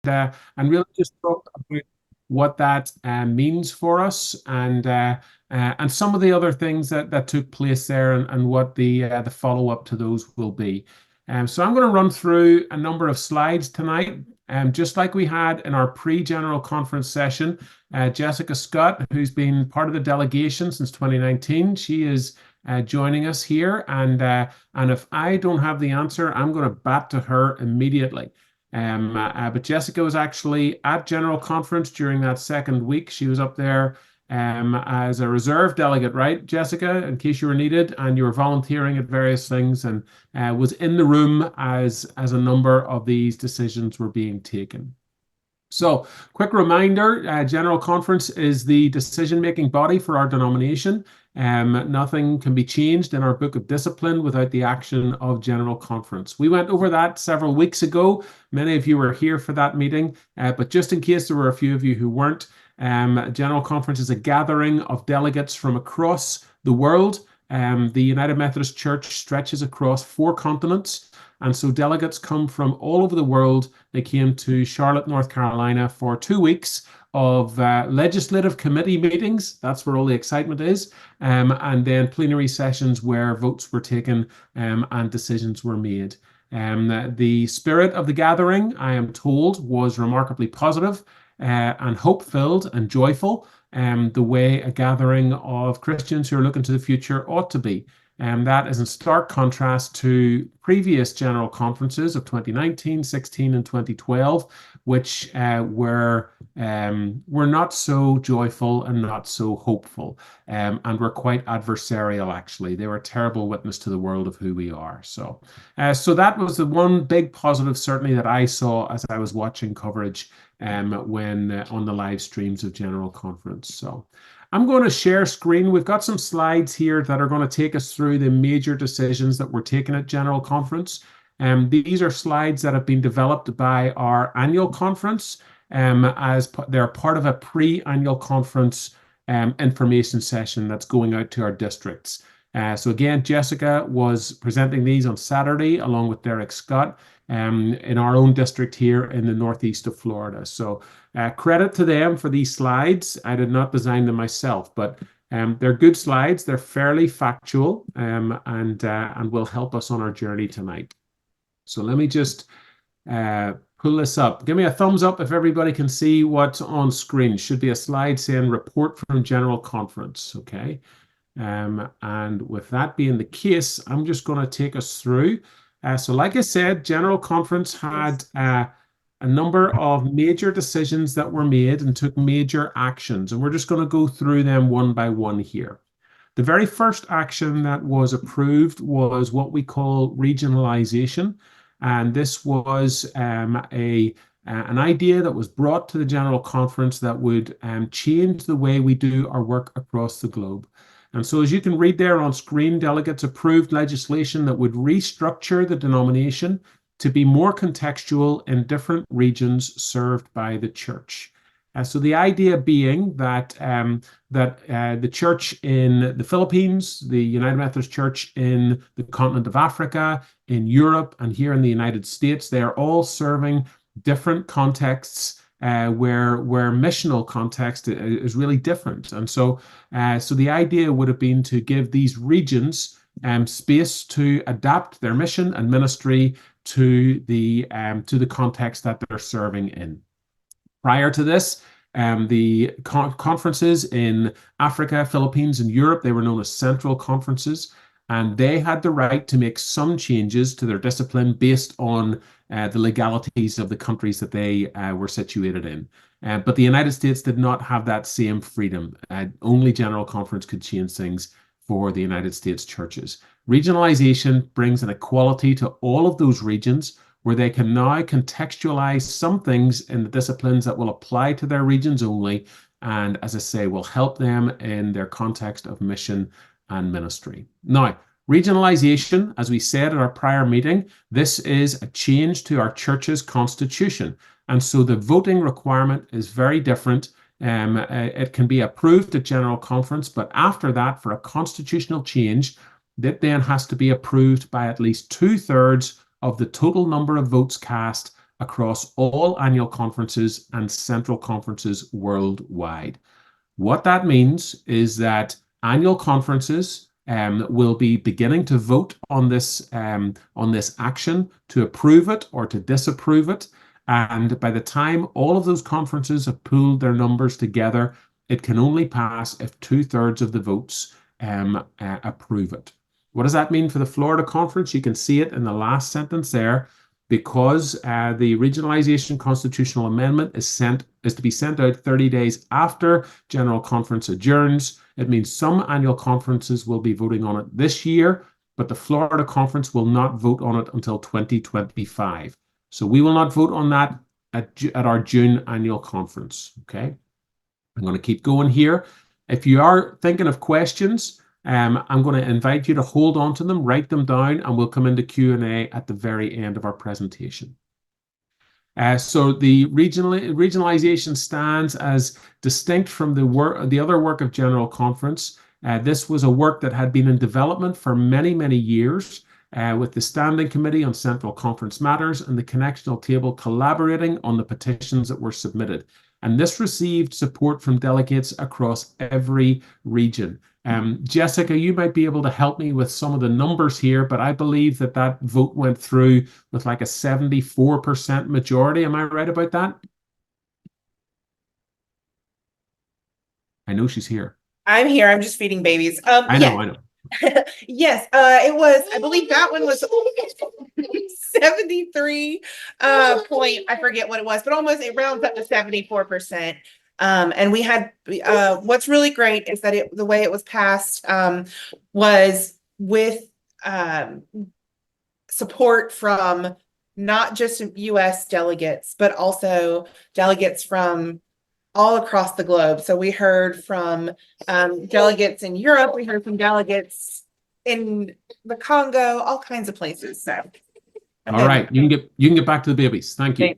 and really just talk about what that means for us, and some of the other things that took place there, and what the follow up to those will be. So I'm going to run through a number of slides tonight, just like we had in our pre-general conference session. Jessica Scott, who's been part of the delegation since 2019, she is joining us here, and if I don't have the answer, I'm going to bat to her immediately. But Jessica was actually at General Conference during that second week. She was up there as a reserve delegate, right, Jessica, in case you were needed, and you were volunteering at various things, and was in the room as a number of these decisions were being taken. So, quick reminder, General Conference is the decision-making body for our denomination. Nothing can be changed in our Book of Discipline without the action of General Conference. We went over that several weeks ago. Many of you were here for that meeting, but just in case there were a few of you who weren't, General Conference is a gathering of delegates from across the world. The United Methodist Church stretches across 4 continents, and so delegates come from all over the world. They came to Charlotte, North Carolina for 2 weeks of legislative committee meetings. That's where all the excitement is. And then plenary sessions where votes were taken and decisions were made. The spirit of the gathering, I am told, was remarkably positive and hope-filled and joyful, the way a gathering of Christians who are looking to the future ought to be. And that is in stark contrast to previous general conferences of 2019, 16, and 2012, which were not so joyful and not so hopeful, and were quite adversarial, actually. They were a terrible witness to the world of who we are. So that was the one big positive, certainly, that I saw as I was watching coverage when on the live streams of General Conference. So I'm going to share screen. We've got some slides here that are going to take us through the major decisions that were taken at General Conference. These are slides that have been developed by our annual conference, as they're part of a pre-annual conference information session that's going out to our districts. So again, Jessica was presenting these on Saturday along with Derek Scott in our own district here in the northeast of Florida. So credit to them for these slides. I did not design them myself, but they're good slides. They're fairly factual, and will help us on our journey tonight. So let me just pull this up. Give me a thumbs up if everybody can see what's on screen. Should be a slide saying report from General Conference, okay? And with that being the case, I'm just going to take us through. So like I said, General Conference had a number of major decisions that were made and took major actions, and we're just going to go through them one by one here. The very first action that was approved was what we call regionalization, and this was an idea that was brought to the General Conference that would change the way we do our work across the globe. And so as you can read there on screen, delegates approved legislation that would restructure the denomination to be more contextual in different regions served by the church. So the idea being that the church in the Philippines, the United Methodist Church in the continent of Africa, in Europe, and here in the United States, they are all serving different contexts where missional context is really different. And so the idea would have been to give these regions space to adapt their mission and ministry to the context that they're serving in. Prior to this, the conferences in Africa, Philippines, and Europe, they were known as central conferences, and they had the right to make some changes to their discipline based on the legalities of the countries that they were situated in. But the United States did not have that same freedom. Only General Conference could change things for the United States churches. Regionalization brings an equality to all of those regions, where they can now contextualize some things in the disciplines that will apply to their regions only, and as I say, will help them in their context of mission and ministry. Now, regionalization, as we said in our prior meeting, this is a change to our church's constitution. And so the voting requirement is very different. It can be approved at General Conference, but after that, for a constitutional change, that then has to be approved by at least 2/3 of the total number of votes cast across all annual conferences and central conferences worldwide. What that means is that annual conferences will be beginning to vote on this action to approve it or to disapprove it. And by the time all of those conferences have pooled their numbers together, it can only pass if 2/3 of the votes approve it. What does that mean for the Florida Conference? You can see it in the last sentence there. Because the regionalization constitutional amendment is to be sent out 30 days after General Conference adjourns. It means some annual conferences will be voting on it this year, but the Florida Conference will not vote on it until 2025. So we will not vote on that at our June annual conference. Okay, I'm going to keep going here. If you are thinking of questions, I'm going to invite you to hold on to them, write them down, and we'll come into Q&A at the very end of our presentation. So the regionalization stands as distinct from the other work of General Conference. This was a work that had been in development for many, many years, with the Standing Committee on Central Conference Matters and the Connectional Table collaborating on the petitions that were submitted. And this received support from delegates across every region. Jessica, you might be able to help me with some of the numbers here, but I believe that vote went through with like a 74% majority. Am I right about that? I know she's here. I'm here. I'm just feeding babies. I know. Yes, it was, I believe that one was 73 point, I forget what it was, but almost it rounds up to 74%. And we had what's really great is that the way it was passed was with support from not just US delegates, but also delegates from all across the globe. So we heard from delegates in Europe, we heard from delegates in the Congo, all kinds of places. So all right, you can get back to the babies. Thank you.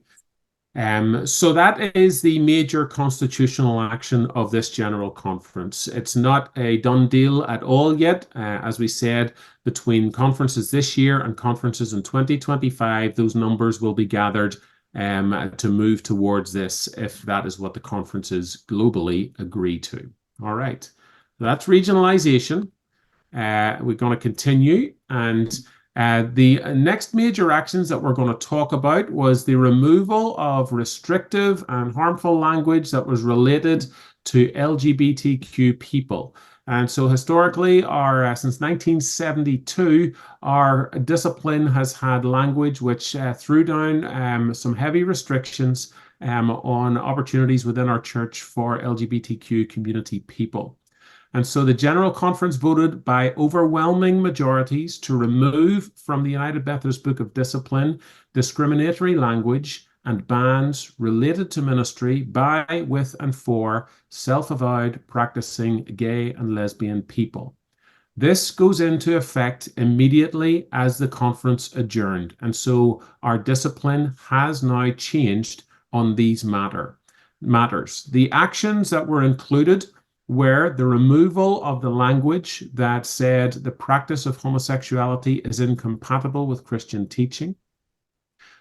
So that is the major constitutional action of this General Conference. It's not a done deal at all yet. As we said, between conferences this year and conferences in 2025, those numbers will be gathered to move towards this, if that is what the conferences globally agree to. All right, that's regionalization. We're going to continue, and the next major actions that we're going to talk about was the removal of restrictive and harmful language that was related to LGBTQ people. And so historically, since 1972, our discipline has had language which threw down some heavy restrictions on opportunities within our church for LGBTQ community people. And so the General Conference voted by overwhelming majorities to remove from the United Methodist Book of Discipline discriminatory language and bans related to ministry by, with, and for self-avowed practicing gay and lesbian people. This goes into effect immediately as the conference adjourned. And so our discipline has now changed on these matters. The actions that were included were the removal of the language that said the practice of homosexuality is incompatible with Christian teaching,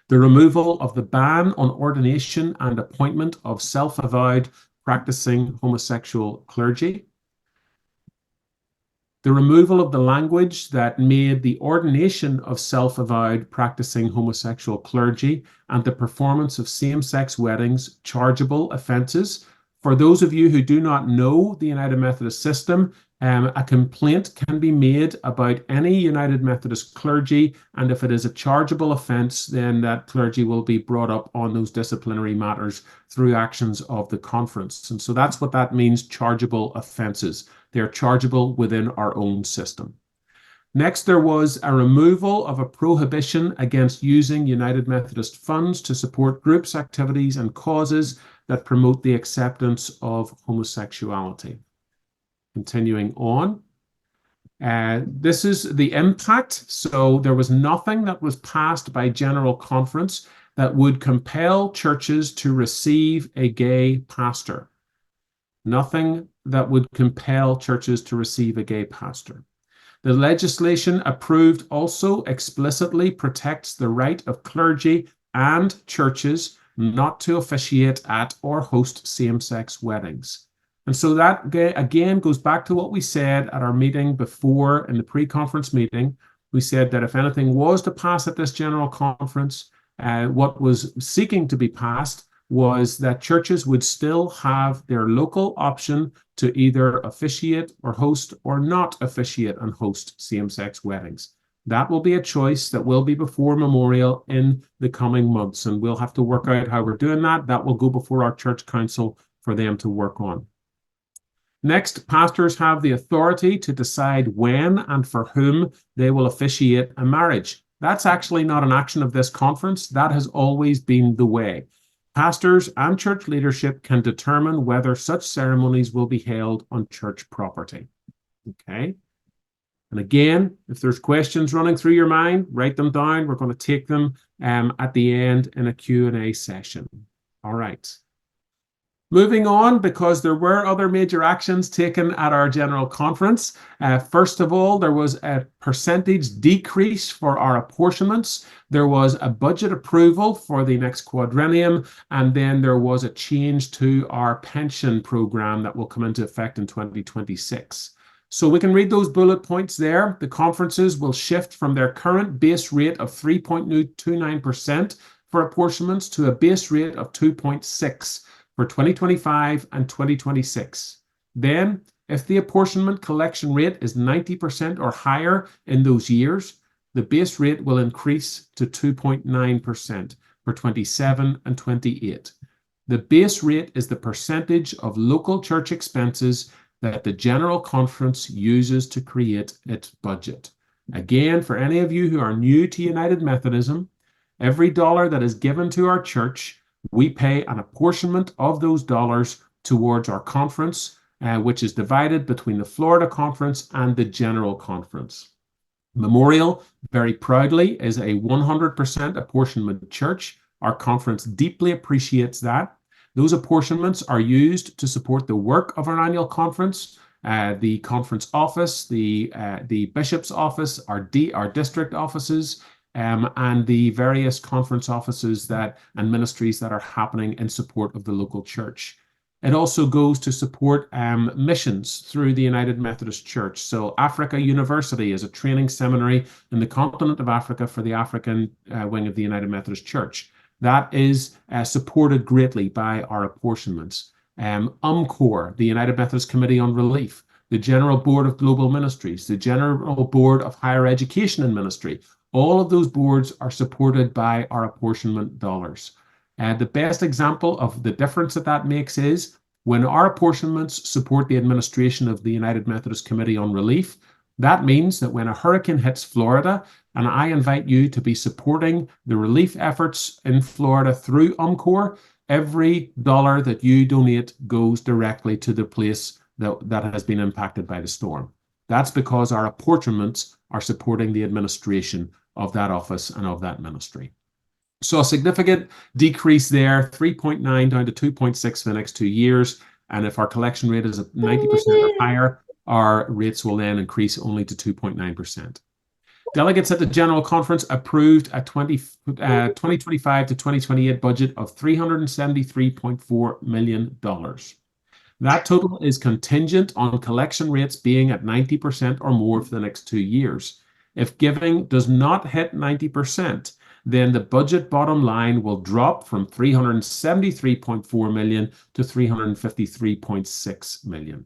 the removal of the ban on ordination and appointment of self-avowed practicing homosexual clergy, the removal of the language that made the ordination of self-avowed practicing homosexual clergy and the performance of same-sex weddings chargeable offences. For those of you who do not know the United Methodist system, a complaint can be made about any United Methodist clergy, and if it is a chargeable offence, then that clergy will be brought up on those disciplinary matters through actions of the conference. And so that's what that means, chargeable offences. They're chargeable within our own system. Next, there was a removal of a prohibition against using United Methodist funds to support groups, activities, and causes that promote the acceptance of homosexuality. Continuing on, this is the impact. So there was nothing that was passed by General Conference that would compel churches to receive a gay pastor. Nothing that would compel churches to receive a gay pastor. The legislation approved also explicitly protects the right of clergy and churches not to officiate at or host same-sex weddings. And so that again goes back to what we said at our meeting before in the pre-conference meeting. We said that if anything was to pass at this general conference, what was seeking to be passed was that churches would still have their local option to either officiate or host or not officiate and host same-sex weddings. That will be a choice that will be before Memorial in the coming months, and we'll have to work out how we're doing that. That will go before our church council for them to work on. Next, pastors have the authority to decide when and for whom they will officiate a marriage. That's actually not an action of this conference. That has always been the way. Pastors and church leadership can determine whether such ceremonies will be held on church property. Okay. And again, if there's questions running through your mind, write them down. We're going to take them at the end in a Q&A session. All right. Moving on, because there were other major actions taken at our general conference. First of all, there was a percentage decrease for our apportionments. There was a budget approval for the next quadrennium, and then there was a change to our pension program that will come into effect in 2026. So we can read those bullet points there. The conferences will shift from their current base rate of 3.29% for apportionments to a base rate of 2.6% for 2025 and 2026. Then, if the apportionment collection rate is 90% or higher in those years, the base rate will increase to 2.9% for 27 and 28. The base rate is the percentage of local church expenses that the General Conference uses to create its budget. Again, for any of you who are new to United Methodism, every dollar that is given to our church, we pay an apportionment of those dollars towards our conference, which is divided between the Florida Conference and the General Conference. Memorial, very proudly, is a 100% apportionment church. Our conference deeply appreciates that. Those apportionments are used to support the work of our annual conference, the conference office, the bishop's office, our district offices, and the various conference offices and ministries that are happening in support of the local church. It also goes to support missions through the United Methodist Church. So Africa University is a training seminary in the continent of Africa for the African wing of the United Methodist Church. That is supported greatly by our apportionments. UMCOR, the United Methodist Committee on Relief, the General Board of Global Ministries, the General Board of Higher Education and Ministry, all of those boards are supported by our apportionment dollars. The best example of the difference that makes is when our apportionments support the administration of the United Methodist Committee on Relief. That means that when a hurricane hits Florida, and I invite you to be supporting the relief efforts in Florida through UMCOR, every dollar that you donate goes directly to the place that has been impacted by the storm. That's because our apportionments are supporting the administration of that office and of that ministry. So a significant decrease there, 3.9 down to 2.6 for the next 2 years. And if our collection rate is at 90% or higher, our rates will then increase only to 2.9%. Delegates at the General Conference approved a 2025 to 2028 budget of $373.4 million. That total is contingent on collection rates being at 90% or more for the next 2 years. If giving does not hit 90%, then the budget bottom line will drop from $373.4 million to $353.6 million.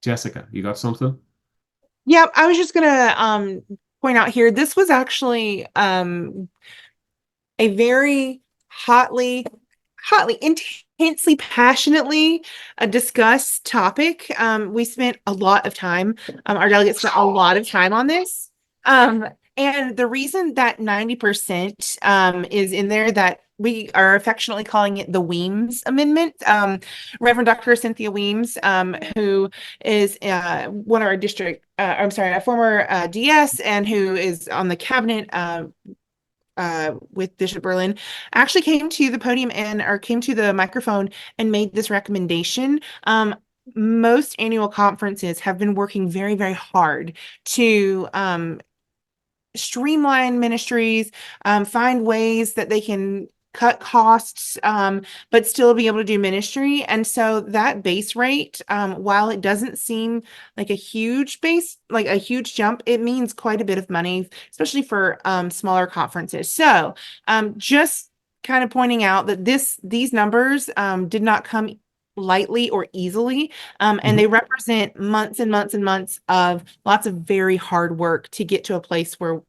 Jessica, you got something? Yeah, I was just gonna point out here, this was actually a very hotly, intensely, passionately discussed topic. We spent a lot of time, our delegates spent a lot of time on this. And the reason that 90% is in there, that we are affectionately calling it the Weems Amendment. Reverend Dr. Cynthia Weems, who is one of our a former DS, and who is on the cabinet with Bishop Berlin, actually came to the podium came to the microphone and made this recommendation. Most annual conferences have been working very, very hard to streamline ministries, find ways that they can cut costs, but still be able to do ministry. And so that base rate, while it doesn't seem like a huge jump, it means quite a bit of money, especially for smaller conferences. So just kind of pointing out that these numbers did not come lightly or easily. And they represent months and months and months of lots of very hard work to get to a place where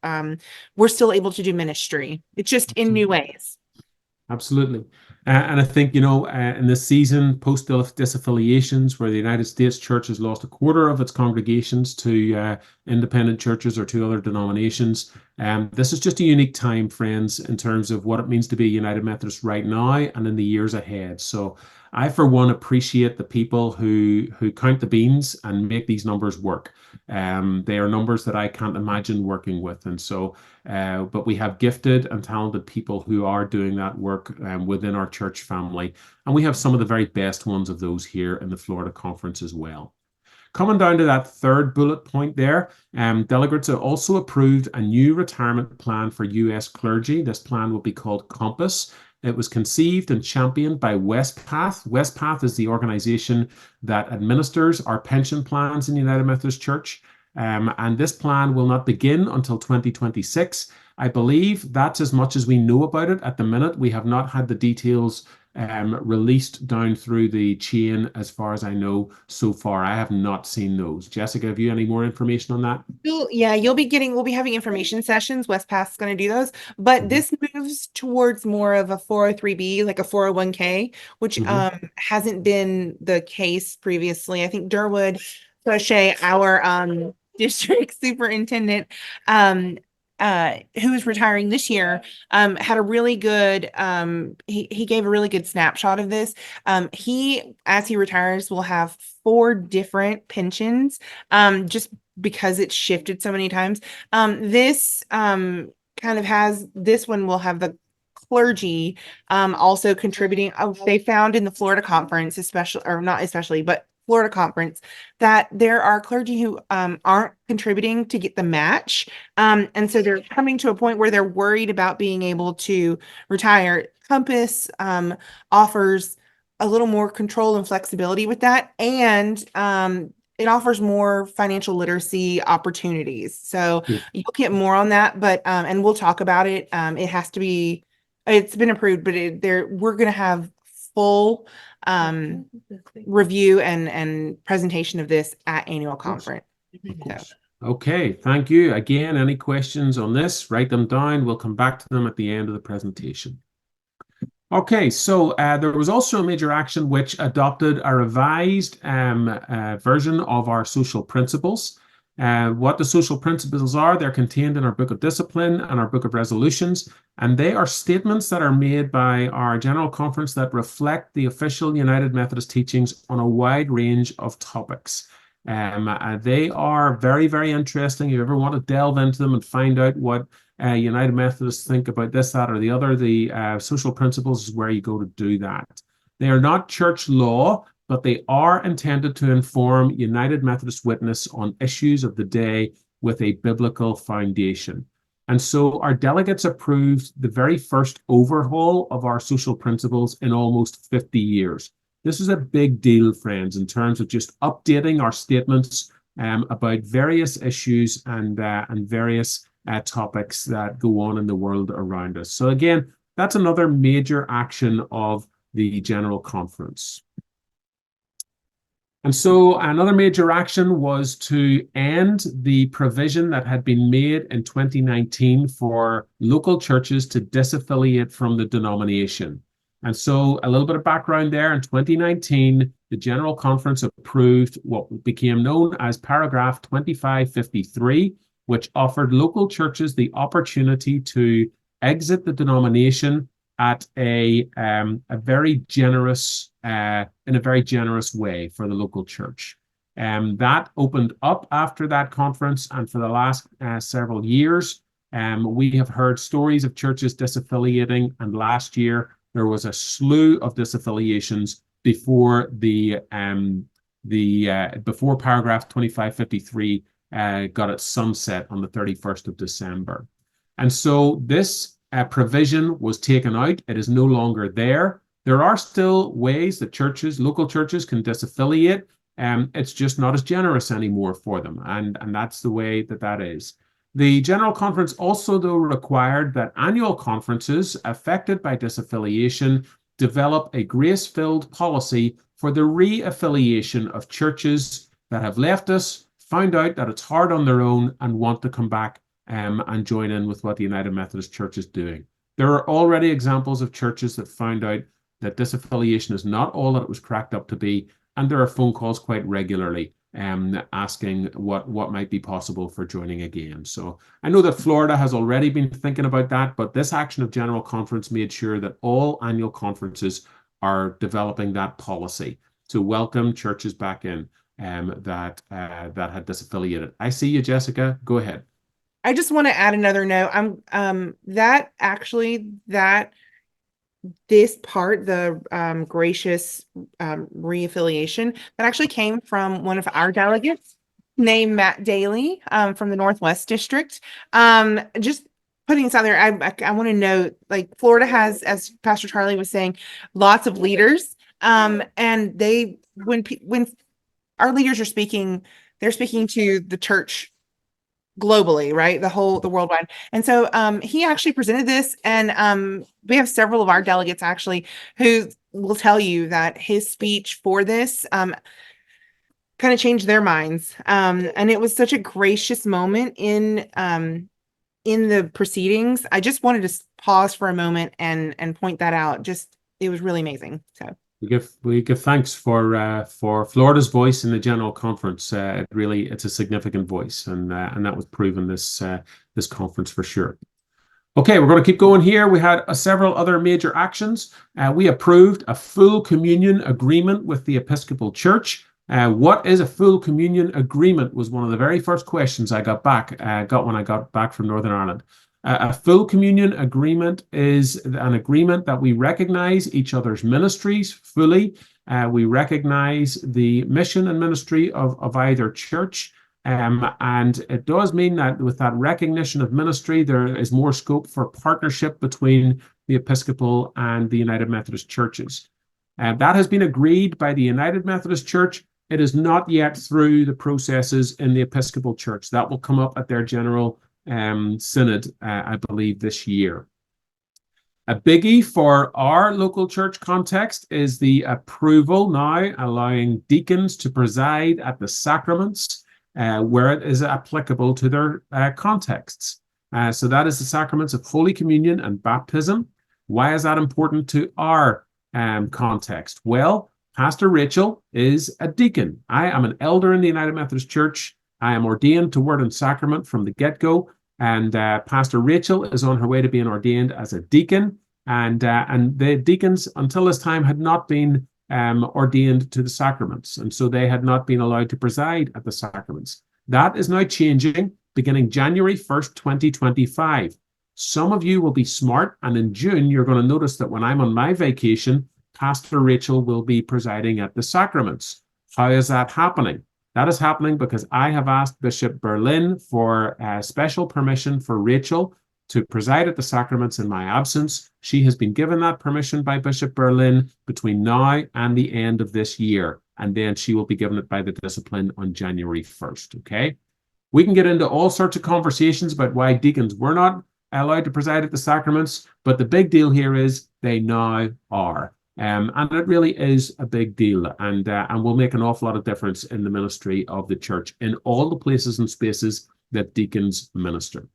we're still able to do ministry. It's just in new ways. Absolutely. And I think, in this season, post-disaffiliations, where the United States Church has lost a quarter of its congregations to independent churches or to other denominations, this is just a unique time, friends, in terms of what it means to be a United Methodist right now and in the years ahead. So I, for one, appreciate the people who count the beans and make these numbers work. They are numbers that I can't imagine working with. And so, but we have gifted and talented people who are doing that work within our church family. And we have some of the very best ones of those here in the Florida Conference as well. Coming down to that third bullet point there, delegates have also approved a new retirement plan for U.S. clergy. This plan will be called Compass. It was conceived and championed by Westpath. Westpath is the organization that administers our pension plans in the United Methodist Church. And this plan will not begin until 2026. I believe that's as much as we know about it at the minute. We have not had the details released down through the chain as far as I know so far. I have not seen those. Jessica, have you any more information on that? Yeah, we'll be having information sessions. Westpath's going to do those, but this moves towards more of a 403B, like a 401k, which hasn't been the case previously. I think Durwood Crochet, our district superintendent, who is retiring this year, had a really good, he gave a really good snapshot of this. He, as he retires, will have 4 different pensions, just because it's shifted so many times. This kind of has, this one will have the clergy also contributing. They found in the Florida Conference, especially, or not especially, but Florida Conference, that there are clergy who aren't contributing to get the match. And so they're coming to a point where they're worried about being able to retire. Compass offers a little more control and flexibility with that. And it offers more financial literacy opportunities. So you'll get more on that, but and we'll talk about it. It has to be, it's been approved, but we're going to have full review and presentation of this at annual conference. Okay, thank you. Again, any questions on this, write them down. We'll come back to them at the end of the presentation. Okay, so there was also a major action which adopted a revised version of our social principles. What the social principles are, they're contained in our Book of Discipline and our Book of Resolutions, and they are statements that are made by our General Conference that reflect the official United Methodist teachings on a wide range of topics. They are very, very interesting. If you ever want to delve into them and find out what United Methodists think about this, that, or the other, the social principles is where you go to do that. They are not church law, but they are intended to inform United Methodist witness on issues of the day with a biblical foundation. And so our delegates approved the very first overhaul of our social principles in almost 50 years. This is a big deal, friends, in terms of just updating our statements about various issues and various topics that go on in the world around us. So again, that's another major action of the General Conference. And so another major action was to end the provision that had been made in 2019 for local churches to disaffiliate from the denomination. And so a little bit of background there. In 2019, the General Conference approved what became known as Paragraph 2553, which offered local churches the opportunity to exit the denomination at in a very generous way for the local church. That opened up after that conference, and for the last several years, we have heard stories of churches disaffiliating, and last year there was a slew of disaffiliations before before Paragraph 2553 got its sunset on the 31st of December. And so this provision was taken out. It is no longer there. There are still ways that churches, local churches, can disaffiliate. It's just not as generous anymore for them, and that's the way that that is. The General Conference also, though, required that annual conferences affected by disaffiliation develop a grace-filled policy for the re-affiliation of churches that have left us, found out that it's hard on their own, and want to come back and join in with what the United Methodist Church is doing. There are already examples of churches that found out that disaffiliation is not all that it was cracked up to be, and there are phone calls quite regularly asking what might be possible for joining again. So I know that Florida has already been thinking about that, but this action of General Conference made sure that all annual conferences are developing that policy to welcome churches back in that had disaffiliated. I see you, Jessica. Go ahead. I just want to add another note. This part, the gracious reaffiliation, that actually came from one of our delegates named Matt Daly from the Northwest District. Just putting this out there, I want to note, like, Florida has, as Pastor Charlie was saying, lots of leaders, and when our leaders are speaking, they're speaking to the church globally, right? The worldwide. And so he actually presented this, and we have several of our delegates actually who will tell you that his speech for this kind of changed their minds. And it was such a gracious moment in the proceedings. I just wanted to pause for a moment and point that out. Just, it was really amazing. So we give thanks for Florida's voice in the General Conference. It's a significant voice, and that was proven this conference for sure. Okay, we're going to keep going here. We had several other major actions. We approved a full communion agreement with the Episcopal Church. What is a full communion agreement was one of the very first questions I got when I got back from Northern Ireland. A full communion agreement is an agreement that we recognize each other's ministries fully. We recognize the mission and ministry of either church. And it does mean that with that recognition of ministry, there is more scope for partnership between the Episcopal and the United Methodist churches. That has been agreed by the United Methodist Church. It is not yet through the processes in the Episcopal Church. That will come up at their general synod, I believe, this year. A biggie for our local church context is the approval now allowing deacons to preside at the sacraments where it is applicable to their contexts. So that is the sacraments of Holy Communion and baptism. Why is that important to our context? Well, Pastor Rachel is a deacon. I am an elder in the United Methodist Church. I am ordained to Word and Sacrament from the get-go. And Pastor Rachel is on her way to being ordained as a deacon. And the deacons, until this time, had not been ordained to the sacraments. And so they had not been allowed to preside at the sacraments. That is now changing beginning January 1st, 2025. Some of you will be smart, and in June, you're going to notice that when I'm on my vacation, Pastor Rachel will be presiding at the sacraments. How is that happening? That is happening because I have asked Bishop Berlin for special permission for Rachel to preside at the sacraments in my absence. She has been given that permission by Bishop Berlin between now and the end of this year, and then she will be given it by the discipline on January 1st, okay? We can get into all sorts of conversations about why deacons were not allowed to preside at the sacraments, but the big deal here is they now are. And it really is a big deal, and will make an awful lot of difference in the ministry of the church in all the places and spaces that deacons minister.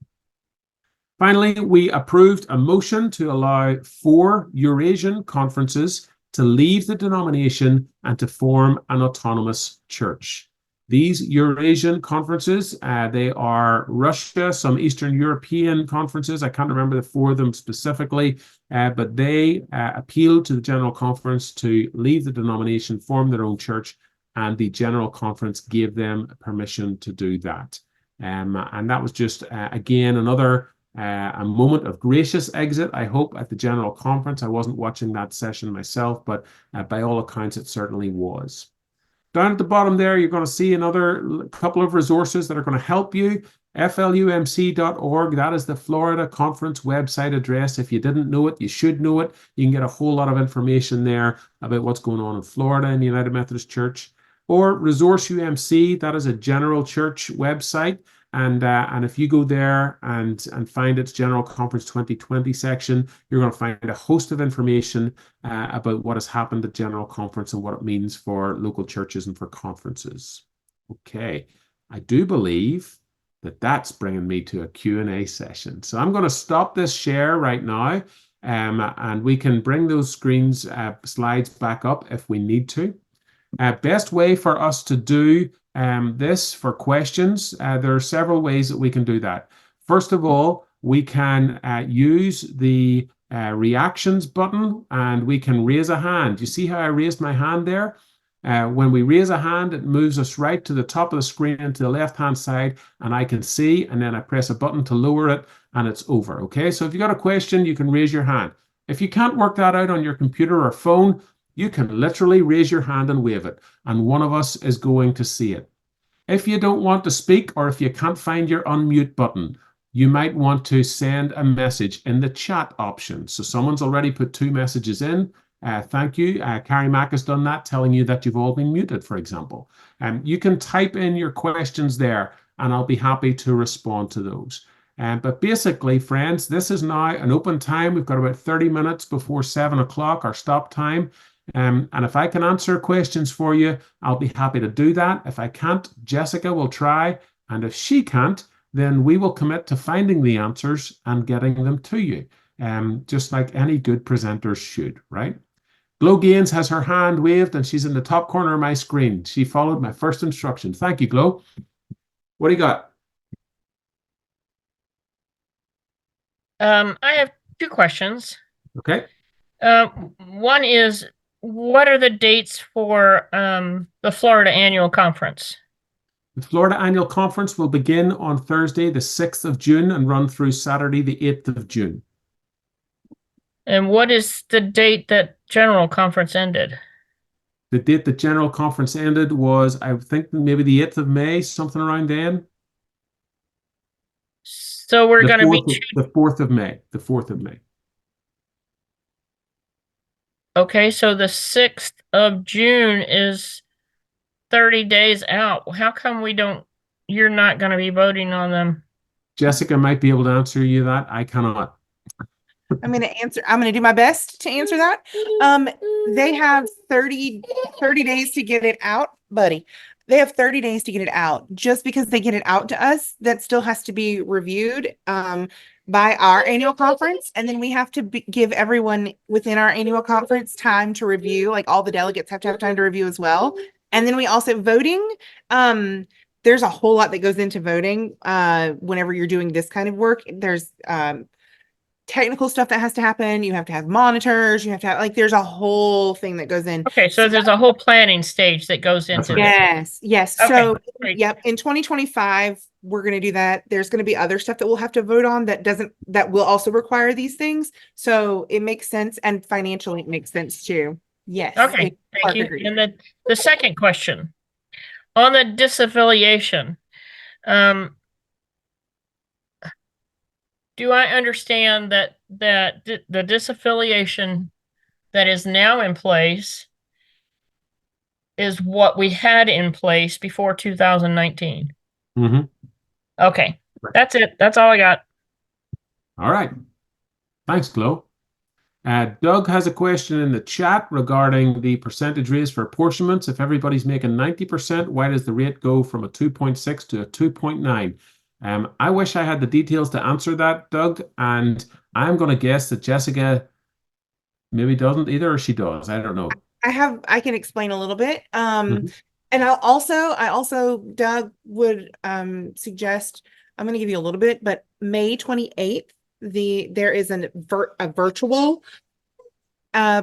Finally, we approved a motion to allow 4 Eurasian conferences to leave the denomination and to form an autonomous church. These Eurasian conferences, they are Russia, some Eastern European conferences. I can't remember the 4 of them specifically, but they appealed to the General Conference to leave the denomination, form their own church, and the General Conference gave them permission to do that. And that was just, again, another a moment of gracious exit, I hope, at the General Conference. I wasn't watching that session myself, but by all accounts, it certainly was. Down at the bottom there, you're going to see another couple of resources that are going to help you. flumc.org. That is the Florida Conference website address. If you didn't know it, you should know it. You can get a whole lot of information there about what's going on in Florida in the United Methodist Church. Or Resource UMC, that is a general church website. And if you go there and find its General Conference 2020 section, you're going to find a host of information about what has happened at General Conference and what it means for local churches and for conferences. Okay, I do believe that that's bringing me to a Q&A session. So I'm going to stop this share right now, and we can bring those slides back up if we need to. Best way for us to do this for questions, there are several ways that we can do that. First of all, we can use the reactions button, and we can raise a hand. You see how I raised my hand there? When we raise a hand, it moves us right to the top of the screen to the left-hand side, and I can see, and then I press a button to lower it, and it's over. Okay, so if you got a question, you can raise your hand. If you can't work that out on your computer or phone, you can literally raise your hand and wave it, and one of us is going to see it. If you don't want to speak, or if you can't find your unmute button, you might want to send a message in the chat option. So someone's already put 2 messages in. Thank you. Carrie Mack has done that, telling you that you've all been muted, for example. You can type in your questions there, and I'll be happy to respond to those. But basically, friends, this is now an open time. We've got about 30 minutes before 7 o'clock, our stop time. And if I can answer questions for you, I'll be happy to do that. If I can't, Jessica will try. And if she can't, then we will commit to finding the answers and getting them to you, just like any good presenters should, right? Glo Gaines has her hand waved, and she's in the top corner of my screen. She followed my first instruction. Thank you, Glo. What do you got? I have 2 questions. Okay. One is, what are the dates for the Florida Annual Conference? The Florida Annual Conference will begin on Thursday, the 6th of June, and run through Saturday, the 8th of June. And what is the date that General Conference ended? The date that General Conference ended was, I think, maybe the 8th of May, something around then. So we're going to be the 4th of May. The 4th of May. Okay, so the 6th of June is 30 days out. How come you're not going to be voting on them? Jessica might be able to answer you that. I cannot. I'm going to do my best to answer that. They have 30 days to get it out, buddy. They have 30 days to get it out. Just because they get it out to us, that still has to be reviewed by our annual conference. And then we have to give everyone within our annual conference time to review. Like, all the delegates have to have time to review as well. And then we also voting. There's a whole lot that goes into voting whenever you're doing this kind of work. There's technical stuff that has to happen. You have to have monitors. You have to have, there's a whole thing that goes in. Okay, so there's a whole planning stage that goes into this. Yes. Okay, So, great. yep, in 2025, we're going to do that. There's going to be other stuff that we'll have to vote on that will also require these things. So it makes sense, and financially it makes sense too. Yes. Okay, thank you. And then the second question on the disaffiliation. Do I understand that the disaffiliation that is now in place is what we had in place before 2019? Mm-hmm. Okay, that's it. That's all I got. All right. Thanks, Glo. Doug has a question in the chat regarding the percentage raise for apportionments. If everybody's making 90%, why does the rate go from a 2.6 to a 2.9? I wish I had the details to answer that, Doug, and I'm going to guess that Jessica maybe doesn't either, or she does. I don't know. I can explain a little bit. And I also, Doug, would suggest, I'm going to give you a little bit, but May 28th, there is a virtual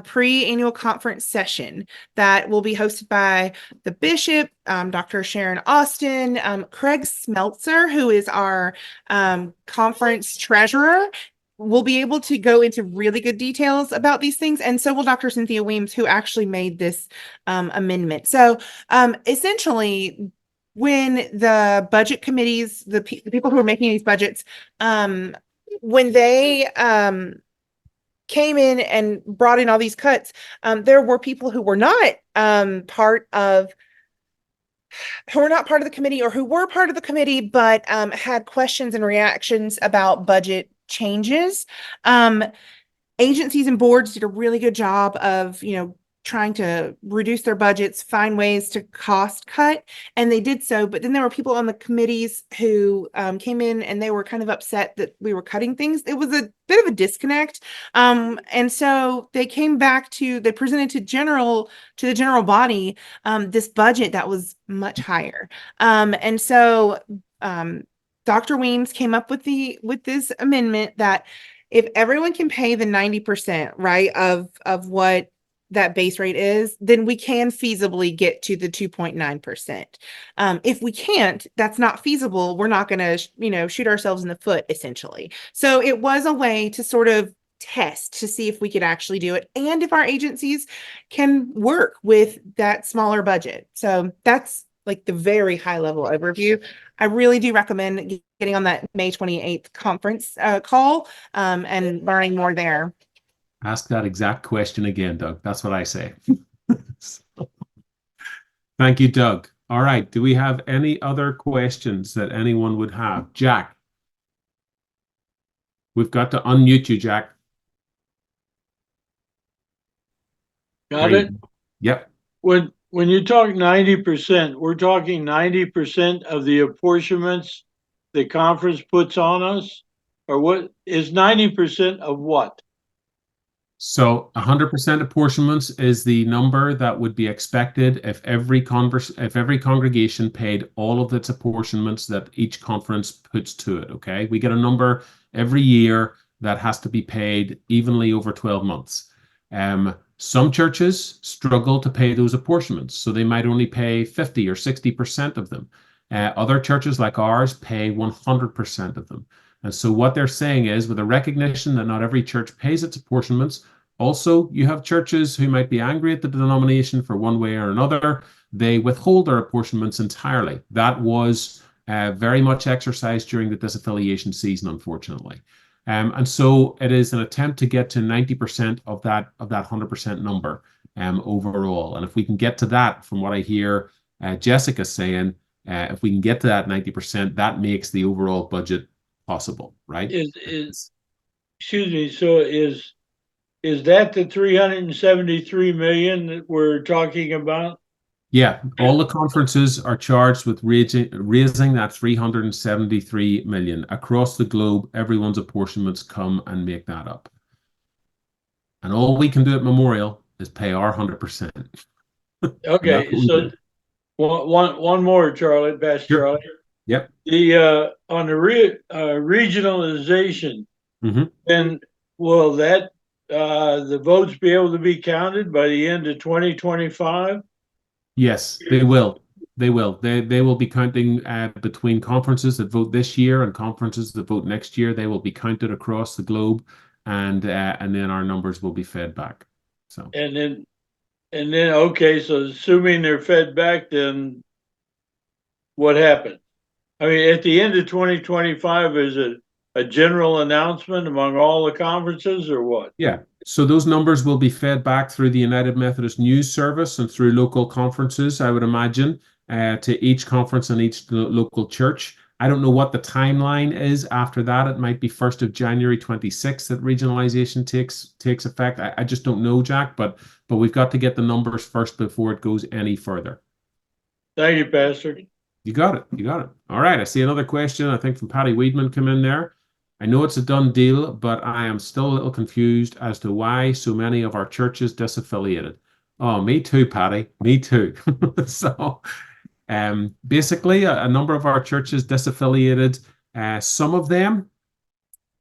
pre-annual conference session that will be hosted by the bishop, Dr. Sharon Austin, Craig Smeltzer, who is our conference treasurer, will be able to go into really good details about these things. And so will Dr. Cynthia Weems, who actually made this amendment. So essentially, when the budget committees, the people who are making these budgets, when they came in and brought in all these cuts, there were people who were not part of the committee, or who were part of the committee but had questions and reactions about budget changes. Agencies and boards did a really good job of, trying to reduce their budgets, find ways to cost cut, and they did so. But then there were people on the committees who came in and they were kind of upset that we were cutting things. It was a bit of a disconnect, and so they presented to the general body this budget that was much higher, and so Dr. Weems came up with this amendment that if everyone can pay the 90%, right, of what that base rate is, then we can feasibly get to the 2.9%. If we can't, that's not feasible. We're not going to, shoot ourselves in the foot, essentially. So it was a way to sort of test to see if we could actually do it and if our agencies can work with that smaller budget. So that's like the very high level overview. I really do recommend getting on that May 28th conference call and learning more there. Ask that exact question again, Doug. That's what I say. Thank you, Doug. All right. Do we have any other questions that anyone would have? Jack. We've got to unmute you, Jack. Got it? Yep. When you talk 90%, we're talking 90% of the apportionments the conference puts on us? Or what is 90% of what? So 100% apportionments is the number that would be expected if every congregation paid all of its apportionments that each conference puts to it. Okay, we get a number every year that has to be paid evenly over 12 months. Some churches struggle to pay those apportionments, so they might only pay 50 or 60% of them. Other churches like ours pay 100% of them. And so what they're saying is, with a recognition that not every church pays its apportionments, also you have churches who might be angry at the denomination for one way or another. They withhold their apportionments entirely. That was very much exercised during the disaffiliation season, unfortunately. And so it is an attempt to get to 90% of that 100% number overall. And if we can get to that, from what I hear Jessica saying, if we can get to that 90%, that makes the overall budget possible, right? Excuse me, so is that the 373 million that we're talking about? Yeah, all the conferences are charged with raising that 373 million across the globe. Everyone's apportionments come and make that up. And all we can do at Memorial is pay our 100%. Okay, so one more, Charlie, Pastor Sure. Charlie. Yep. The on the regionalization, then will that the votes be able to be counted by the end of 2025? Yes, they will. They will. They will be counting between conferences that vote this year and conferences that vote next year. They will be counted across the globe, and then our numbers will be fed back. So and then okay, so assuming they're fed back, then what happened? I mean, at the end of 2025, is it a general announcement among all the conferences, or what? Yeah. So those numbers will be fed back through the United Methodist News Service and through local conferences, I would imagine, to each conference and each local church. I don't know what the timeline is after that. It might be 1st of January 26th that regionalization takes effect. I just don't know, Jack, but we've got to get the numbers first before it goes any further. Thank you, Pastor. You got it. You got it. All right. I see another question, I think, from Patty Weedman come in there. I know it's a done deal, but I am still a little confused as to why so many of our churches disaffiliated. Oh, me too, Patty. Me too. So basically, a number of our churches disaffiliated. Some of them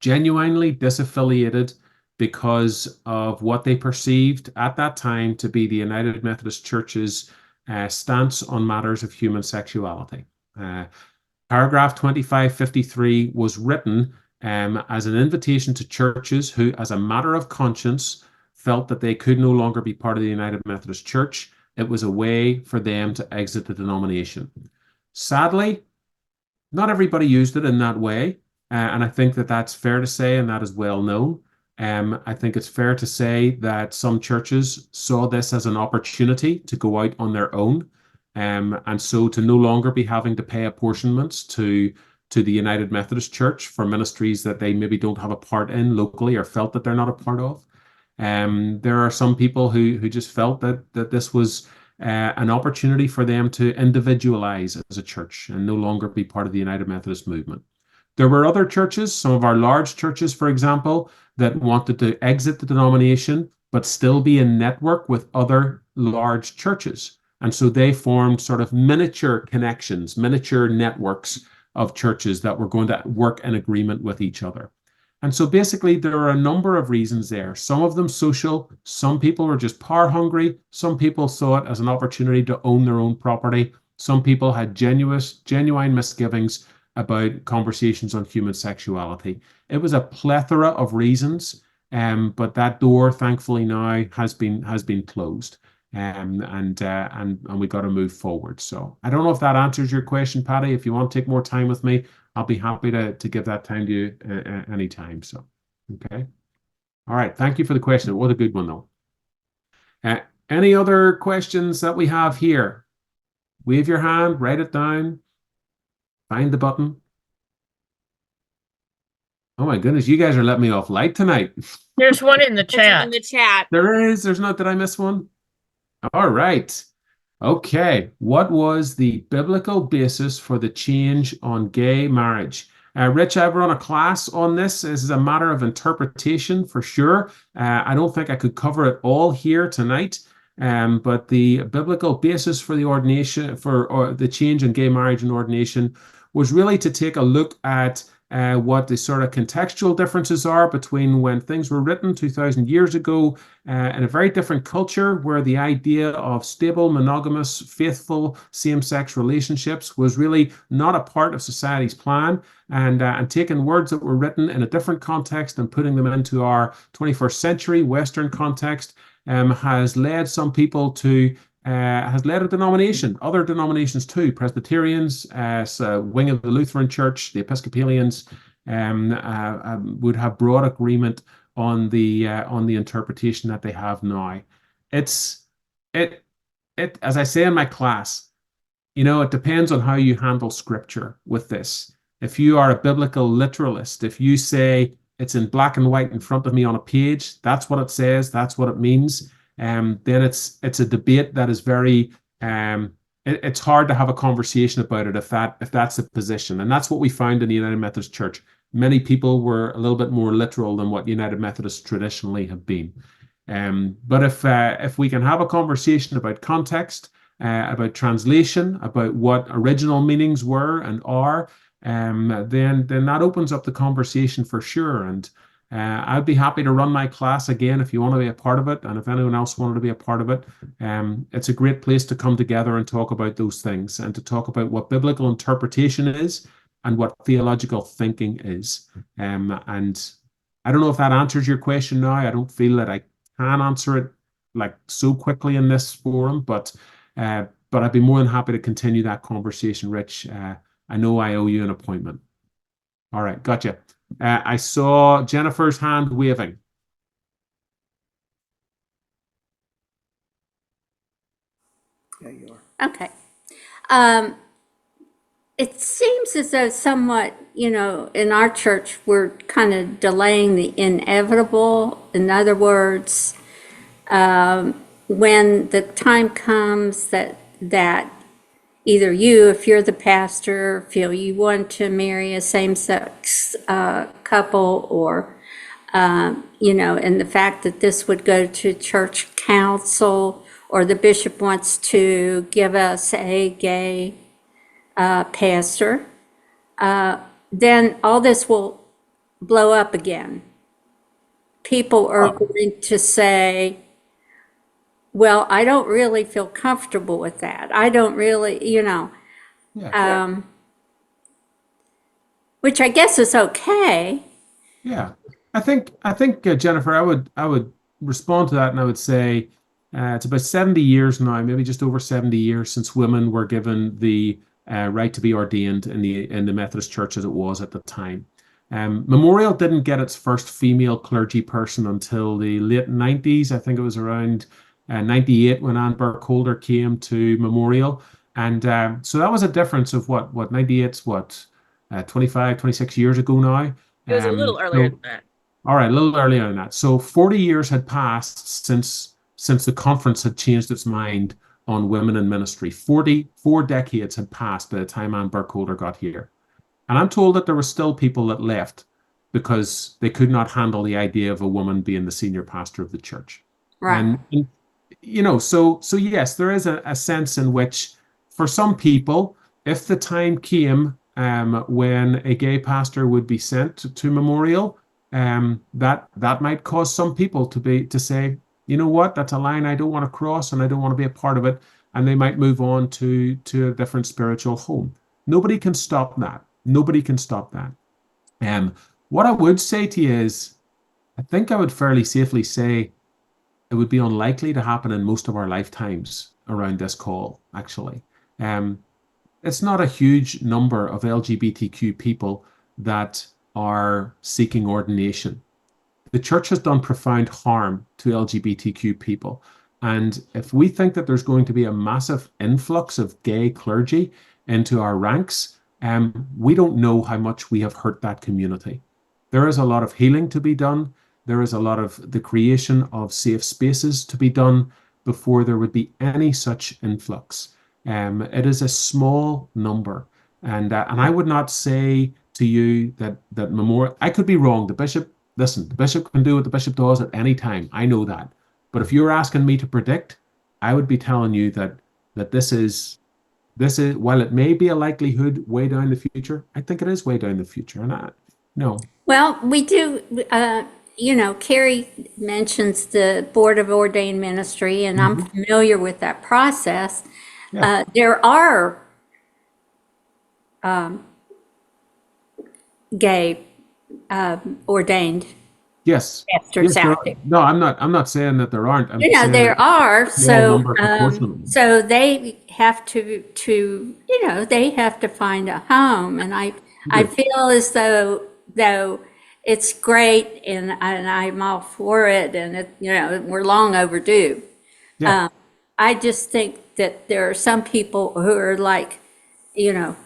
genuinely disaffiliated because of what they perceived at that time to be the United Methodist Church's stance on matters of human sexuality. Paragraph 2553 was written as an invitation to churches who, as a matter of conscience, felt that they could no longer be part of the United Methodist Church. It was a way for them to exit the denomination. Sadly, not everybody used it in that way. And I think that that's fair to say, and that is well known. I think it's fair to say that some churches saw this as an opportunity to go out on their own, and so to no longer be having to pay apportionments to the United Methodist Church for ministries that they maybe don't have a part in locally or felt that they're not a part of. There are some people who just felt that this was an opportunity for them to individualize as a church and no longer be part of the United Methodist movement. There were other churches, some of our large churches, for example, that wanted to exit the denomination but still be in network with other large churches. And so they formed sort of miniature connections, miniature networks of churches that were going to work in agreement with each other. And so basically, there are a number of reasons there. Some of them social, some people were just power hungry, some people saw it as an opportunity to own their own property, some people had genuine misgivings about conversations on human sexuality. It was a plethora of reasons, but that door, thankfully, now has been closed, and we got to move forward. So I don't know if that answers your question, Patty. If you want to take more time with me, I'll be happy to give that time to you anytime. So, okay. All right. Thank you for the question. What a good one, though. Any other questions that we have here? Wave your hand, write it down, find the button. Oh my goodness, you guys are letting me off light tonight. There's one in the It's chat. in the chat. There's not, did I miss one? All right. Okay. What was the biblical basis for the change on gay marriage? Rich, I've run a class on this. This is a matter of interpretation for sure. I don't think I could cover it all here tonight. But the biblical basis for the ordination, or the change in gay marriage and ordination, was really to take a look at what the sort of contextual differences are between when things were written 2,000 years ago in a very different culture where the idea of stable, monogamous, faithful same-sex relationships was really not a part of society's plan, and taking words that were written in a different context and putting them into our 21st century Western context has led some people to has led a denomination, other denominations too, Presbyterians, wing of the Lutheran Church, the Episcopalians, would have broad agreement on the interpretation that they have now. As I say in my class, it depends on how you handle scripture with this. If you are a biblical literalist, if you say it's in black and white in front of me on a page, that's what it says, that's what it means. Then it's a debate that is very it's hard to have a conversation about it if that's the position, and that's what we found in the United Methodist Church. Many people were a little bit more literal than what United Methodists traditionally have been. But if we can have a conversation about context, about translation, about what original meanings were and are, then that opens up the conversation for sure. And I'd be happy to run my class again if you want to be a part of it, and if anyone else wanted to be a part of it. It's a great place to come together and talk about those things, and to talk about what biblical interpretation is and what theological thinking is. And I don't know if that answers your question now. I don't feel that I can answer it like so quickly in this forum, but I'd be more than happy to continue that conversation, Rich. I know I owe you an appointment. All right, gotcha. I saw Jennifer's hand waving. Yeah, you are. Okay. It seems as though somewhat, in our church, we're kind of delaying the inevitable. In other words, when the time comes that either you, if you're the pastor, feel you want to marry a same-sex couple, or, and the fact that this would go to church council, or the bishop wants to give us a gay pastor, then all this will blow up again. People are going to say, well, I don't really feel comfortable with that. I don't really, which I guess is okay. Yeah, I think Jennifer, I would respond to that, and I would say it's about 70 years now, maybe just over 70 years since women were given the right to be ordained in the Methodist Church as it was at the time. Memorial didn't get its first female clergy person until the late 90s. I think it was around 98 when Anne Burkholder came to Memorial. And so that was a difference of what 98's 25, 26 years ago now. It was a little earlier So- than that. all right, a little earlier than that. So 40 years had passed since the conference had changed its mind on women in ministry. 4 decades had passed by the time Anne Burkholder got here. And I'm told that there were still people that left because they could not handle the idea of a woman being the senior pastor of the church. Right. And you know, so yes, there is a sense in which for some people, if the time came when a gay pastor would be sent to Memorial, that might cause some people to say, you know what, that's a line I don't want to cross and I don't want to be a part of it, and they might move on to a different spiritual home. Nobody can stop that. Nobody can stop that. What I would say to you is, I think I would fairly safely say it would be unlikely to happen in most of our lifetimes around this call, actually. It's not a huge number of LGBTQ people that are seeking ordination. The church has done profound harm to LGBTQ people. And if we think that there's going to be a massive influx of gay clergy into our ranks, we don't know how much we have hurt that community. There is a lot of healing to be done. There is a lot of the creation of safe spaces to be done before there would be any such influx. It is a small number. And I would not say to you that Memorial, I could be wrong. The bishop can do what the bishop does at any time. I know that. But if you're asking me to predict, I would be telling you that this is, while it may be a likelihood way down the future, I think it is way down the future. And no. Well, we do, Carrie mentions the Board of Ordained Ministry, and I'm familiar with that process. Yeah. There are gay ordained Yes. pastors Yes, out there. no, I'm not saying that there aren't. I'm You know, saying there that are, small number proportionally. so they have to, they have to find a home. And I feel as though it's great and I'm all for it and we're long overdue. Yeah. I just think that there are some people who are like, dear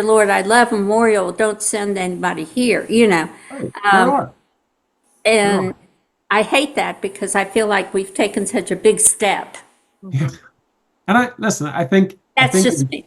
Lord, I love Memorial, don't send anybody here, There are. And I hate that because I feel like we've taken such a big step. Yeah. And I think That's just me.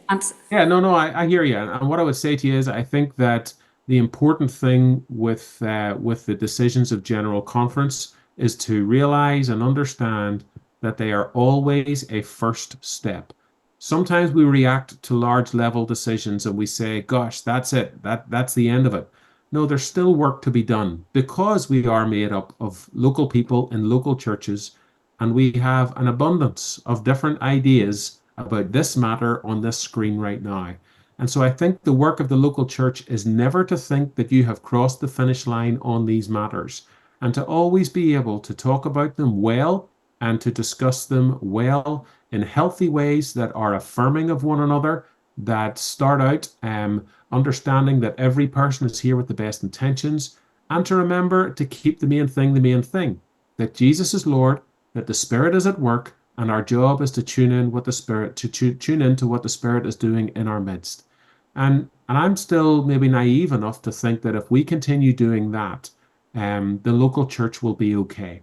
Yeah, no, I hear you. And what I would say to you is, I think that the important thing with the decisions of General Conference is to realize and understand that they are always a first step. Sometimes we react to large level decisions and we say, gosh, that's it. That's the end of it. No, there's still work to be done because we are made up of local people in local churches, and we have an abundance of different ideas about this matter on this screen right now. And so I think the work of the local church is never to think that you have crossed the finish line on these matters, and to always be able to talk about them well and to discuss them well in healthy ways that are affirming of one another, that start out understanding that every person is here with the best intentions, and to remember to keep the main thing, that Jesus is Lord, that the Spirit is at work, and our job is to tune in what the Spirit, tune into what the Spirit is doing in our midst. And I'm still maybe naive enough to think that if we continue doing that, the local church will be okay.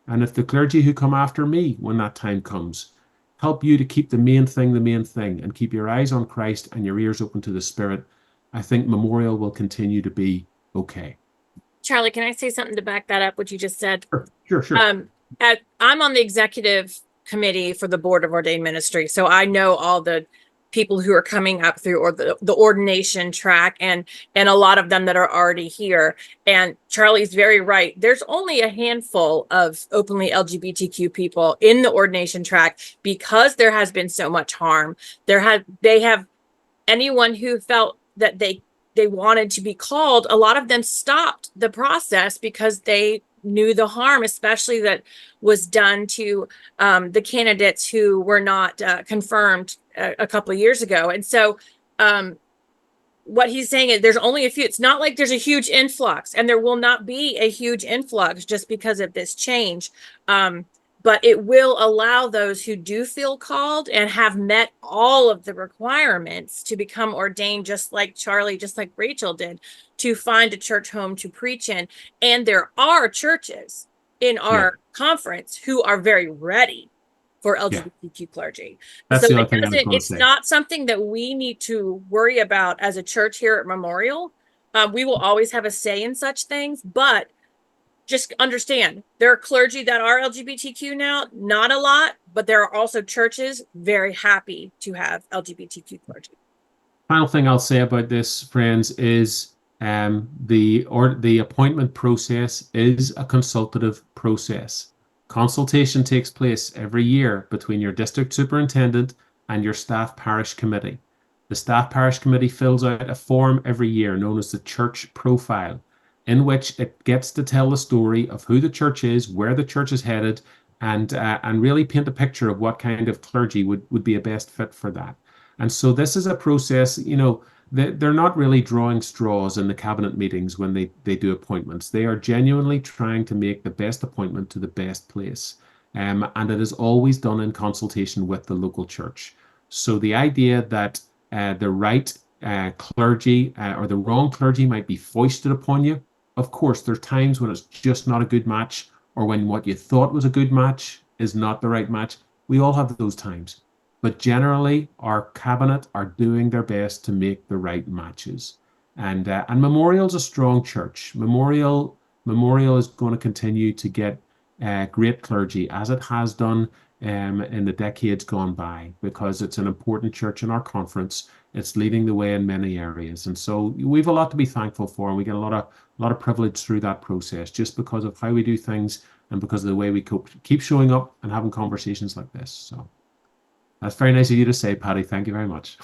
And if the clergy who come after me, when that time comes, help you to keep the main thing, and keep your eyes on Christ and your ears open to the Spirit, I think Memorial will continue to be okay. Charlie, can I say something to back that up, what you just said? Sure. I'm on the executive committee for the Board of Ordained Ministry, so I know all the people who are coming up through or the ordination track and a lot of them that are already here. And Charlie's very right. There's only a handful of openly LGBTQ people in the ordination track because there has been so much harm. They have anyone who felt that they wanted to be called, a lot of them stopped the process because they knew the harm, especially that was done to the candidates who were not confirmed a couple of years ago. And so, what he's saying is there's only a few. It's not like there's a huge influx, and there will not be a huge influx just because of this change. But it will allow those who do feel called and have met all of the requirements to become ordained, just like Charlie, just like Rachel did, to find a church home to preach in. And there are churches in our conference who are very ready for LGBTQ clergy. That's So the other thing I was going to it's say. not something that we need to worry about as a church here at Memorial. We will always have a say in such things, but just understand there are clergy that are LGBTQ now, not a lot, but there are also churches very happy to have LGBTQ clergy. Final thing I'll say about this, friends, is the appointment process is a consultative process. Consultation takes place every year between your district superintendent and your staff parish committee. The staff parish committee fills out a form every year known as the church profile, in which it gets to tell the story of who the church is, where the church is headed, and really paint a picture of what kind of clergy would be a best fit for that. And so this is a process, you know, they're not really drawing straws in the cabinet meetings when they do appointments. They are genuinely trying to make the best appointment to the best place. And it is always done in consultation with the local church. So the idea that the right clergy or the wrong clergy might be foisted upon you, of course, there's times when it's just not a good match, or when what you thought was a good match is not the right match. We all have those times. But generally, our cabinet are doing their best to make the right matches. And Memorial's a strong church. Memorial is going to continue to get great clergy, as it has done in the decades gone by, because it's an important church in our conference. It's leading the way in many areas. And so we've a lot to be thankful for, and we get a lot of privilege through that process, just because of how we do things and because of the way we keep showing up and having conversations like this. So that's very nice of you to say, Patty. Thank you very much.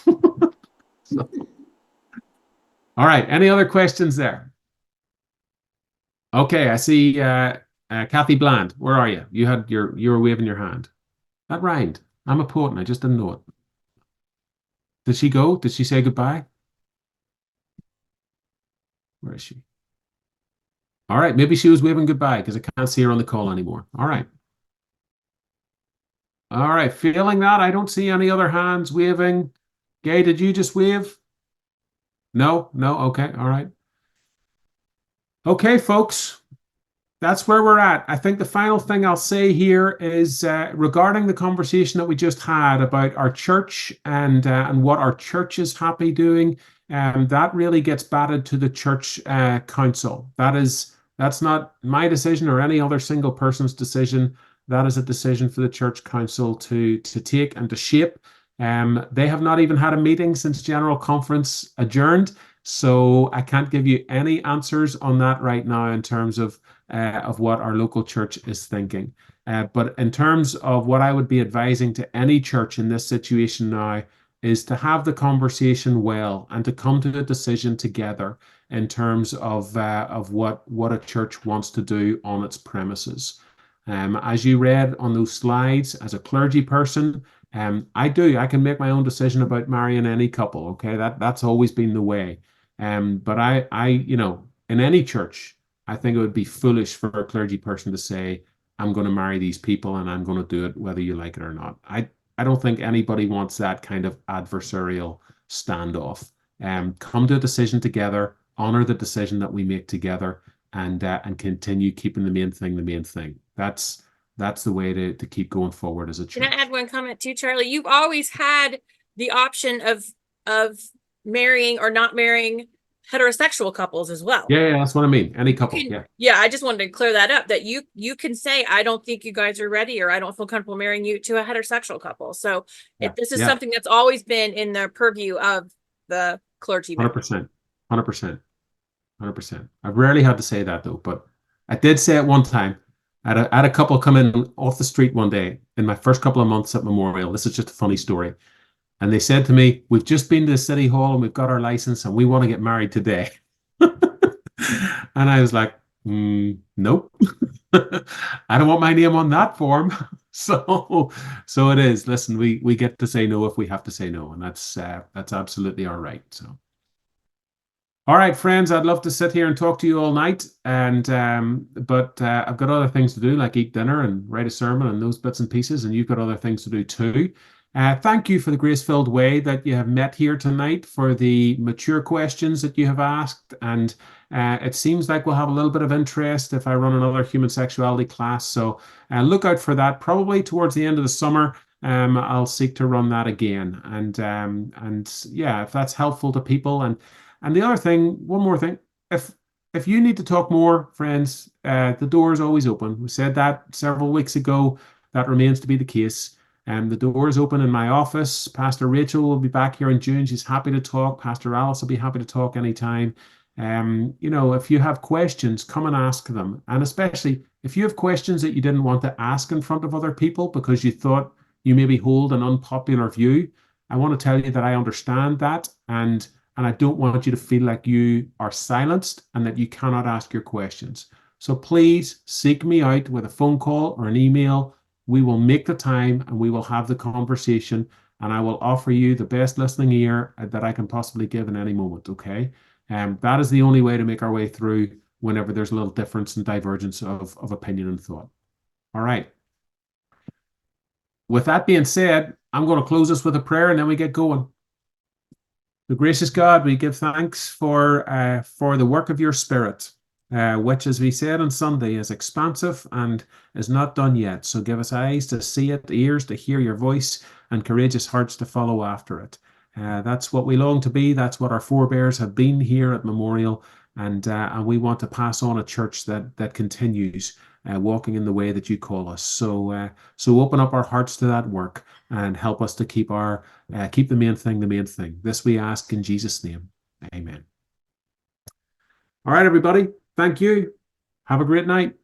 So, all right. Any other questions there? Okay, I see Kathy Bland. Where are you? You were waving your hand. That rhymed. I'm a poet and I just didn't know it. Did she go? Did she say goodbye? Where is she? All right, maybe she was waving goodbye because I can't see her on the call anymore. All right. All right, feeling that, I don't see any other hands waving. Gay, did you just wave? No? Okay, all right. Okay, folks, that's where we're at. I think the final thing I'll say here is regarding the conversation that we just had about our church and what our church is happy doing, that really gets batted to the church council. That's not my decision or any other single person's decision. That is a decision for the church council to take and to shape. They have not even had a meeting since General Conference adjourned, so I can't give you any answers on that right now in terms of what our local church is thinking. But in terms of what I would be advising to any church in this situation now is to have the conversation well and to come to a decision together in terms of what a church wants to do on its premises. As you read on those slides, as a clergy person, I can make my own decision about marrying any couple. Okay, that's always been the way. But I in any church, I think it would be foolish for a clergy person to say, I'm going to marry these people and I'm going to do it whether you like it or not. I don't think anybody wants that kind of adversarial standoff. Come to a decision together, honor the decision that we make together, and continue keeping the main thing. That's the way to keep going forward as a church. Can I add one comment too, Charlie? You've always had the option of marrying or not marrying heterosexual couples as well. Yeah, that's what I mean. Any couple, Yeah, I just wanted to clear that up, that you can say, I don't think you guys are ready, or I don't feel comfortable marrying you to a heterosexual couple. So if this is something that's always been in the purview of the clergy. 100%. I've rarely had to say that though, but I did say it one time. I had a couple come in off the street one day in my first couple of months at Memorial. This is just a funny story. And they said to me, we've just been to the city hall and we've got our license and we want to get married today. And I was like, nope. I don't want my name on that form. So it is. Listen, we get to say no if we have to say no, and that's absolutely all right. So. All right, friends, I'd love to sit here and talk to you all night, and but I've got other things to do, like eat dinner and write a sermon and those bits and pieces, and you've got other things to do too. Thank you for the grace-filled way that you have met here tonight, for the mature questions that you have asked, and it seems like we'll have a little bit of interest if I run another human sexuality class. So look out for that. Probably towards the end of the summer, I'll seek to run that again, and yeah, if that's helpful to people. And the other thing, one more thing, if you need to talk more, friends, the door is always open. We said that several weeks ago. That remains to be the case. The door is open in my office. Pastor Rachel will be back here in June. She's happy to talk. Pastor Alice will be happy to talk anytime. If you have questions, come and ask them. And especially if you have questions that you didn't want to ask in front of other people because you thought you maybe hold an unpopular view, I want to tell you that I understand that, and I don't want you to feel like you are silenced and that you cannot ask your questions. So please seek me out with a phone call or an email. We will make the time and we will have the conversation, and I will offer you the best listening ear that I can possibly give in any moment, okay? That is the only way to make our way through whenever there's a little difference and divergence of opinion and thought. All right. With that being said, I'm going to close this with a prayer and then we get going. The gracious God, we give thanks for the work of your Spirit, which, as we said on Sunday, is expansive and is not done yet. So give us eyes to see it, ears to hear your voice, and courageous hearts to follow after it. That's what we long to be. That's what our forebears have been here at Memorial, and we want to pass on a church that continues walking in the way that you call us. So open up our hearts to that work and help us to keep the main thing. This we ask in Jesus' name. Amen. All right, everybody. Thank you. Have a great night.